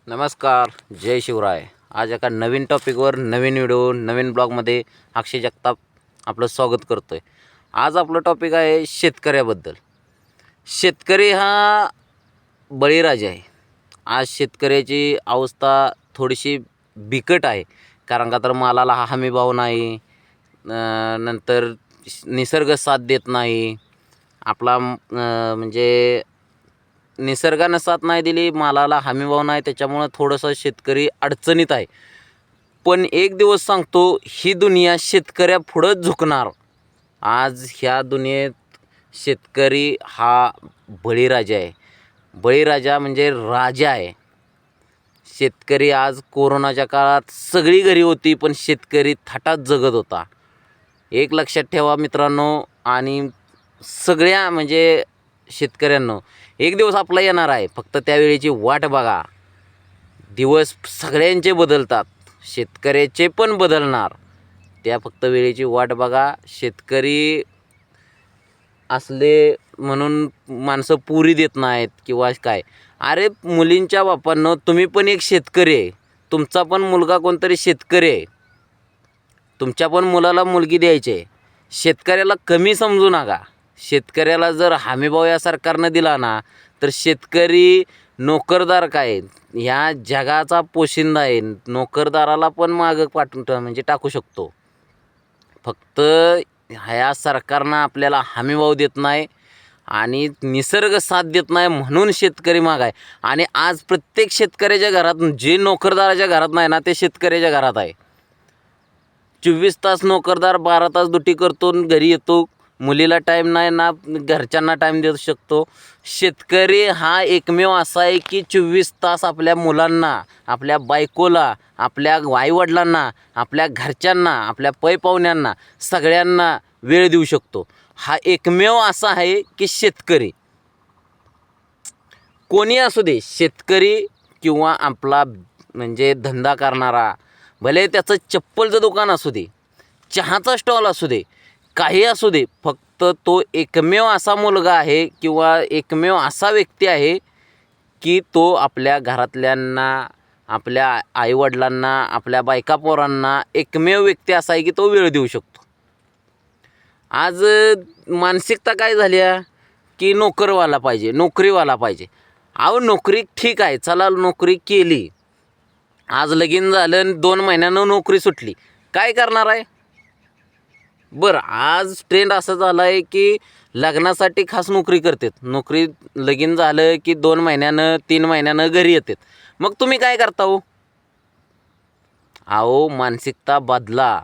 नमस्कार, जय शिवराय. आज एका नवीन टॉपिकवर नवीन व्हिडिओ नवीन ब्लॉगमध्ये अक्षय जगताप आपलं स्वागत करतो आहे. आज आपलं टॉपिक आहे शेतकऱ्याबद्दल. शेतकरी हा बळीराजा आहे. आज शेतकऱ्याची अवस्था थोडीशी बिकट आहे. कारण का तर मालाला हमी भाव नाही, नंतर निसर्ग साथ देत नाही. आपला म्हणजे निसर्गानं साथ नाही दिली, मालाला हमीभाव नाही, त्याच्यामुळं थोडंसं शेतकरी अडचणीत आहे. पण एक दिवस सांगतो, ही दुनिया शेतकऱ्यापुढंच झुकणार. आज ह्या दुनियेत शेतकरी हा बळीराजा आहे. बळीराजा म्हणजे राजा आहे. शेतकरी आज कोरोनाच्या काळात सगळी घरी होती, पण शेतकरी थाटात जगत होता. एक लक्षात ठेवा मित्रांनो, आणि सगळ्या म्हणजे शेतकऱ्यांनो, एक दिवस आपला येणार आहे, फक्त त्यावेळेची वाट बघा. दिवस सगळ्यांचे बदलतात, शेतकऱ्याचे पण बदलणार. त्या फक्त वेळेची वाट बघा. शेतकरी असले म्हणून माणसं पुरी देत नाहीत किंवा काय. अरे मुलींच्या बापांनो, तुम्ही पण एक शेतकरी आहे. तुमचा पण मुलगा कोणतरी शेतकरी आहे. तुमच्या पण मुलाला मुलगी द्यायची आहे. शेतकऱ्याला कमी समजू नका. शेतकऱ्याला जर हमीभाव या सरकारनं दिला ना, तर शेतकरी नोकरदार काय, ह्या जगाचा पोशिंदा आहे. नोकरदाराला पण मागं पाठवून म्हणजे टाकू शकतो. फक्त ह्या सरकारनं आपल्याला हमीभाव देत नाही आणि निसर्ग साथ देत नाही, म्हणून शेतकरी माग आहे. आणि आज प्रत्येक शेतकऱ्याच्या घरात, जे नोकरदाराच्या घरात नाही ना, ते शेतकऱ्याच्या घरात आहे. 24 तास नोकरदार 12 तास ड्युटी करतो, घरी येतो. मुलीला टाईम नाही ना, घरच्यांना टाईम देऊ शकतो. शेतकरी हा एकमेव असा आहे की 24 तास आपल्या मुलांना, आपल्या बायकोला, आपल्या आईवडिलांना, आपल्या घरच्यांना, आपल्या पै पाहुण्यांना सगळ्यांना वेळ देऊ शकतो. हा एकमेव असा आहे की शेतकरी कोणी असू दे, शेतकरी किंवा आपला म्हणजे धंदा करणारा, भले त्याचं चप्पलचं दुकान असू दे, चहाचा स्टॉल असू दे, काही असू दे, फक्त तो एकमेव असा मुलगा आहे किंवा एकमेव असा व्यक्ती आहे की तो आपल्या घरातल्यांना, आपल्या आईवडिलांना, आपल्या बायका पोरांना एकमेव व्यक्ती असा आहे की तो वेळ देऊ शकतो. आज मानसिकता काय झाली आहे की नोकरवाला पाहिजे, नोकरीवाला पाहिजे. अहो नोकरी ठीक आहे, चला नोकरी केली, आज लगीन झालं, 2 महिन्यानं नोकरी सुटली, काय करणार आहे? बरं, आज ट्रेंड असं झाला आहे की लग्नासाठी खास नोकरी करतात. नोकरी लगीन झालं की 2 महिन्यानं 3 महिन्यानं घरी येतात. मग तुम्ही काय करता हो? अहो मानसिकता बदला.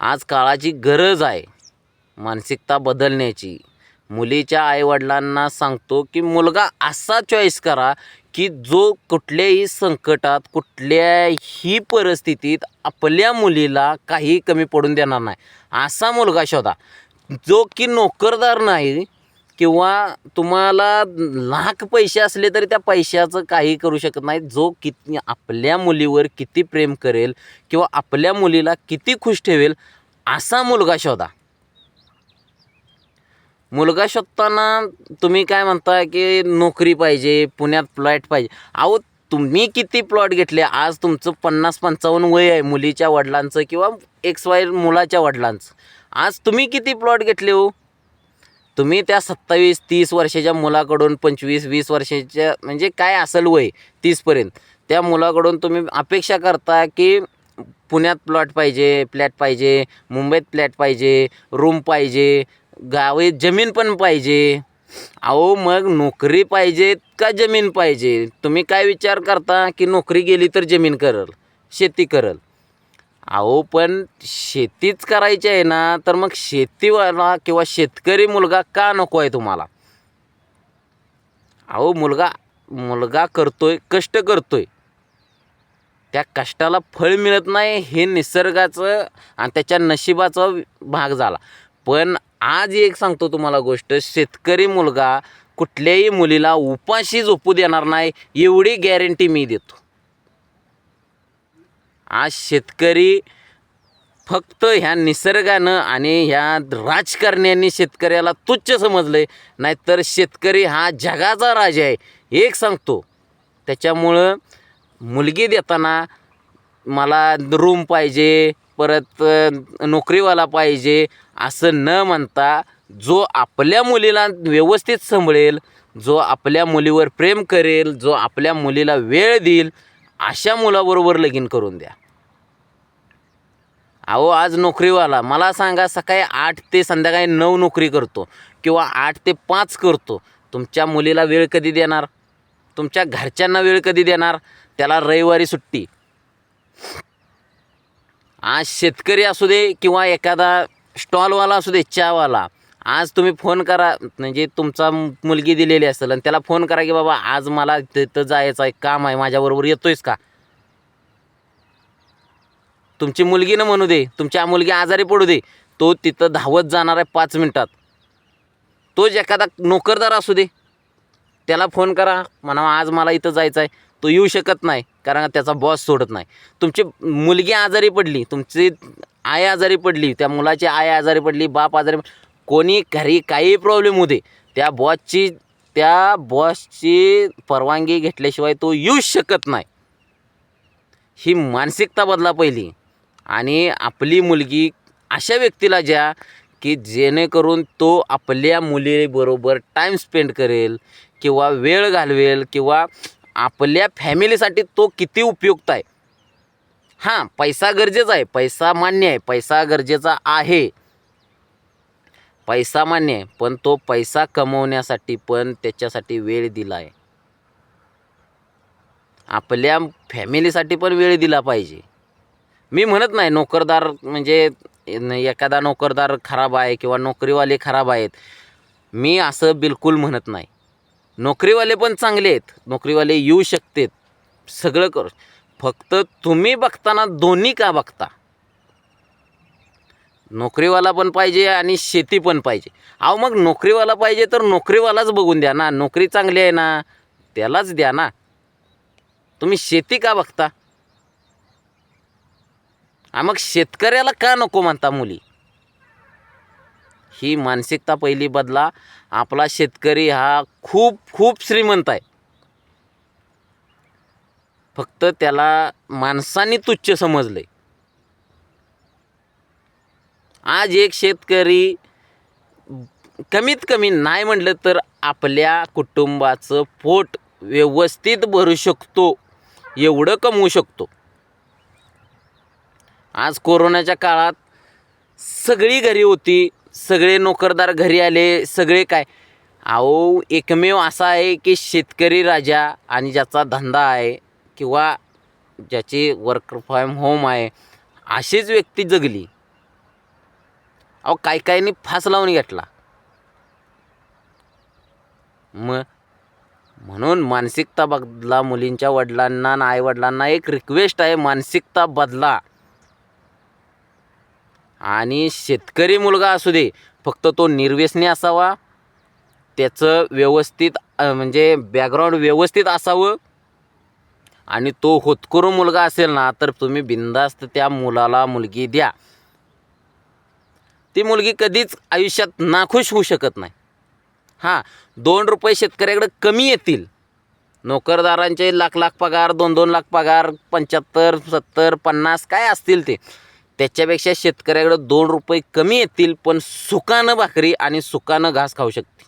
आज काळाची गरज आहे मानसिकता बदलण्याची. मुलीच्या आईवडिलांना सांगतो की मुलगा असा चॉईस करा की जो कुठल्याही संकटात, कुठल्याही परिस्थितीत आपल्या मुलीला काही कमी पडून देणार नाही, असा मुलगा शोधा. जो की नोकरदार नाही किंवा तुम्हाला लाख पैसे असले तरी त्या पैशाचं काही करू शकत नाही. जो किती आपल्या मुलीवर किती प्रेम करेल किंवा आपल्या मुलीला किती खुश ठेवेल, असा मुलगा शोधा. मुलगा शोधताना तुम्ही काय म्हणता की नोकरी पाहिजे, पुण्यात फ्लॅट पाहिजे. अहो तुम्ही किती प्लॉट घेतले? आज तुमचं 50-55 वय आहे मुलीच्या वडिलांचं किंवा XY मुलाच्या वडिलांचं. आज तुम्ही किती प्लॉट घेतले हो? तुम्ही त्या 27-30 वर्षाच्या मुलाकडून, 25-20 वर्षाच्या म्हणजे काय असेल वय 30पर्यंत, त्या मुलाकडून तुम्ही अपेक्षा करता की पुण्यात प्लॉट पाहिजे, फ्लॅट पाहिजे, मुंबईत फ्लॅट पाहिजे, रूम पाहिजे, गावी जमीन पण पाहिजे. अहो मग नोकरी पाहिजे का जमीन पाहिजे? तुम्ही काय विचार करता की नोकरी गेली तर जमीन करल, शेती करल. अहो पण शेतीच करायची आहे ना, तर मग शेतीवाला किंवा शेतकरी मुलगा का नको आहे तुम्हाला? अहो मुलगा करतोय, कष्ट करतोय, त्या कष्टाला फळ मिळत नाही, हे निसर्गाचं आणि त्याच्या नशिबाचा भाग झाला. पण आज एक सांगतो तुम्हाला गोष्ट, शेतकरी मुलगा कुठल्याही मुलीला उपाशी झोपू देणार नाही, एवढी गॅरंटी मी देतो. आज शेतकरी फक्त ह्या निसर्गानं आणि ह्या राजकारण्यांनी शेतकऱ्याला तुच्छ समजलं आहे. नाहीतर शेतकरी हा जगाचा राजा आहे. एक सांगतो, त्याच्यामुळं मुलगी देताना मला रूम पाहिजे, परत नोकरीवाला पाहिजे असं न म्हणता जो आपल्या मुलीला व्यवस्थित सांभाळेल, जो आपल्या मुलीवर प्रेम करेल, जो आपल्या मुलीला वेळ देईल, अशा मुलाबरोबर लगीन करून द्या. अहो आज नोकरीवाला मला सांगा, सकाळी 8 ते संध्याकाळी 9 नोकरी करतो किंवा 8 ते 5 करतो. तुमच्या मुलीला वेळ कधी देणार? तुमच्या घरच्यांना वेळ कधी देणार? त्याला रविवारी सुट्टी. आज शेतकरी असू दे किंवा एखादा स्टॉलवाला असू दे, चहावाला, आज तुम्ही फोन करा, म्हणजे तुमचा मुलगी दिलेली असेल आणि त्याला फोन करा की बाबा आज मला तिथं जायचं आहे, काम आहे, माझ्याबरोबर येतोयस का? तुमची मुलगी न म्हणू दे, तुमची मुलगी आजारी पडू दे, तो तिथं धावत जाणार आहे 5 मिनिटात. तोच एखादा नोकरदार असू दे, त्याला फोन करा, म्हणा आज मला इथं जायचं आहे, तो येऊ शकत नाही कारण त्याचा बॉस सोडत नाही. तुमची मुलगी आजारी पडली, तुमची आई आजारी पडली, त्या मुलाची आई आजारी पडली, बाप आजारी कोणी घरी काही प्रॉब्लेम होऊ दे, त्या बॉसची परवानगी घेतल्याशिवाय तो येऊ शकत नाही. ही मानसिकता बदला पहिली. आणि आपली मुलगी अशा व्यक्तीला द्या की जेणेकरून तो आपल्या मुलीबरोबर टाईम स्पेंड करेल किंवा वेळ घालवेल किंवा आपल्या फॅमिलीसाठी तो किती उपयुक्त आहे. हां, पैसा गरजेचा आहे, पैसा मान्य आहे, पैसा गरजेचा आहे, पैसा मान्य आहे, पण तो पैसा कमवण्यासाठी पण त्याच्यासाठी वेळ दिला आहे. आपल्या फॅमिलीसाठी पण वेळ दिला पाहिजे. मी म्हणत नाही नोकरदार म्हणजे एखादा नोकरदार खराब आहे किंवा नोकरीवाले खराब आहेत, मी असं बिलकुल म्हणत नाही. नोकरीवाले पण चांगले आहेत, नोकरीवाले येऊ शकतात, सगळं करू. फक्त तुम्ही बघताना दोन्ही का बघता? नोकरीवाला पण पाहिजे आणि शेती पण पाहिजे. अहो मग नोकरीवाला पाहिजे तर नोकरीवालाच बघून द्या ना, नोकरी चांगली आहे ना, त्यालाच द्या ना. तुम्ही शेती का बघता? मग शेतकऱ्याला का नको म्हणता मुली? ही मानसिकता पहिली बदला. आपला शेतकरी हा खूप खूप श्रीमंत आहे, फक्त त्याला माणसांनी तुच्छ समजले. आज एक शेतकरी कमीत कमी नाही म्हटलं तर आपल्या कुटुंबाचं पोट व्यवस्थित भरू शकतो, एवढं कमवू शकतो. आज कोरोनाच्या काळात सगळी घरी होती, सगळे नोकरदार घरी आले, सगळे काय. अहो एकमेव असा आहे की शेतकरी राजा आणि ज्याचा धंदा आहे किंवा ज्याची वर्क फ्रॉम होम आहे, अशीच व्यक्ती जगली. अहो काहींनी फास लावून घेतला. म्हणून मानसिकता बदला. मुलींच्या वडिलांना आणि आईवडिलांना एक रिक्वेस्ट आहे, मानसिकता बदला. आणि शेतकरी मुलगा असू दे, फक्त तो निर्व्यसनी असावा, त्याचं व्यवस्थित म्हणजे बॅकग्राऊंड व्यवस्थित असावं. आणि तो होतकरू मुलगा असेल ना, तर तुम्ही बिनधास्त त्या मुलाला मुलगी द्या. ती मुलगी कधीच आयुष्यात नाखुश होऊ शकत नाही. हां, 2 रुपये शेतकऱ्याकडे कमी येतील. नोकरदारांचे लाख पगार, 2-2 लाख पगार, 75, 70, 50 काय असतील ते, त्याच्यापेक्षा शेतकऱ्याकडे 2 रुपये कमी येतील, पण सुखानं भाकरी आणि सुखानं घास खाऊ शकते.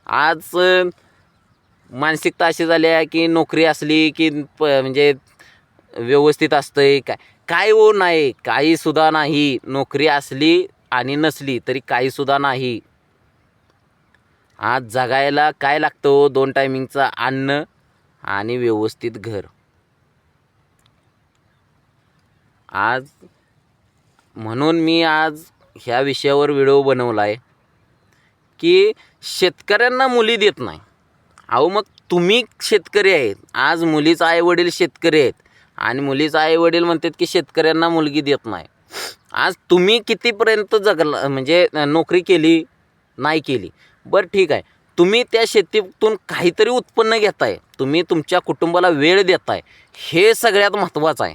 आज मानसिकता अशी झाली आहे की नोकरी असली की म्हणजे व्यवस्थित असतंय. काय हो नाही, काहीसुद्धा नाही. नोकरी असली आणि नसली तरी काहीसुद्धा नाही. आज जगायला काय लागतं? 2 टायमिंगचं अन्न आणि व्यवस्थित घर. आज म्हणून मी आज ह्या विषयावर व्हिडिओ बनवला आहे की शेतकऱ्यांना मुली देत नाही. अहो मग तुम्ही शेतकरी आहेत, आज मुलीचा आईवडील शेतकरी आहेत आणि मुलीचा आईवडील म्हणतात की शेतकऱ्यांना मुलगी देत नाही. आज तुम्ही कितीपर्यंत जगला म्हणजे नोकरी केली नाही केली, बरं ठीक आहे, तुम्ही त्या शेतीतून काहीतरी उत्पन्न घेताय, तुम्ही तुमच्या कुटुंबाला वेळ देताय, हे सगळ्यात महत्त्वाचं आहे.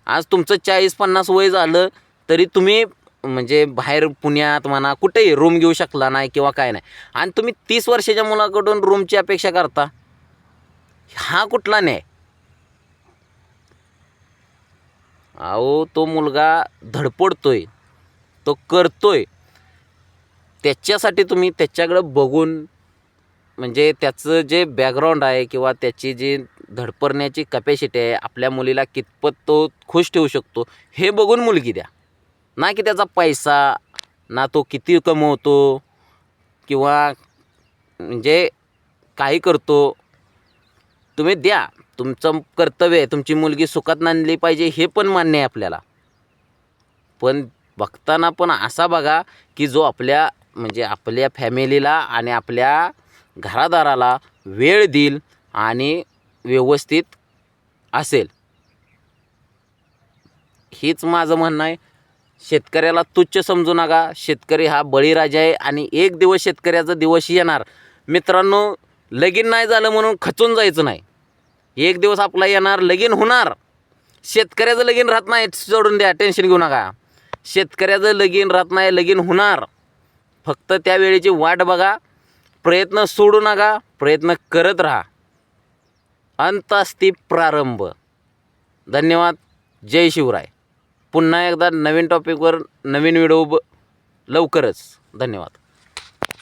आज तुमचं 40-50 वय झालं तरी तुम्ही म्हणजे बाहेर पुण्यात म्हणा कुठेही रूम घेऊ शकला नाही किंवा काय नाही, आणि तुम्ही 30 वर्षाच्या मुलाकडून रूमची अपेक्षा करता, हा कुठला न्याय? अहो तो मुलगा धडपडतोय, तो करतोय, त्याच्यासाठी तुम्ही त्याच्याकडं बघून म्हणजे त्याचं जे बॅकग्राऊंड आहे किंवा त्याची जी धडपडण्याची कॅपॅसिटी आहे, आपल्या मुलीला कितपत तो खुश ठेवू शकतो हे बघून मुलगी द्या. ना की त्याचा पैसा, ना तो किती कमवतो किंवा म्हणजे काही करतो. तुम्ही द्या, तुमचं कर्तव्य आहे, तुमची मुलगी सुखात नांदली पाहिजे हे पण मान्य आहे आपल्याला. पण बघताना पण असा बघा की जो आपल्या म्हणजे आपल्या फॅमिलीला आणि आपल्या घरादाराला वेळ देईल आणि व्यवस्थित असेल. हीच माझं म्हणणं आहे. शेतकऱ्याला तुच्छ समजू नका. शेतकरी हा बळीराजा आहे आणि एक दिवस शेतकऱ्याचा दिवस येणार. मित्रांनो, लगीन नाही झालं म्हणून खचून जायचं नाही. एक दिवस आपला येणार, लगीन होणार. शेतकऱ्याचं लगीन राहत नाही, सोडून द्या, टेन्शन घेऊ नका. शेतकऱ्याचं लगीन राहत नाही, लगीन होणार. फक्त त्या वेळेची वाट बघा. प्रयत्न सोडू नका, प्रयत्न करत राहा. अंत असती प्रारंभ. धन्यवाद. जय शिवराय. पुन्हा एकदा नवीन टॉपिकवर नवीन व्हिडिओ लवकरच. धन्यवाद.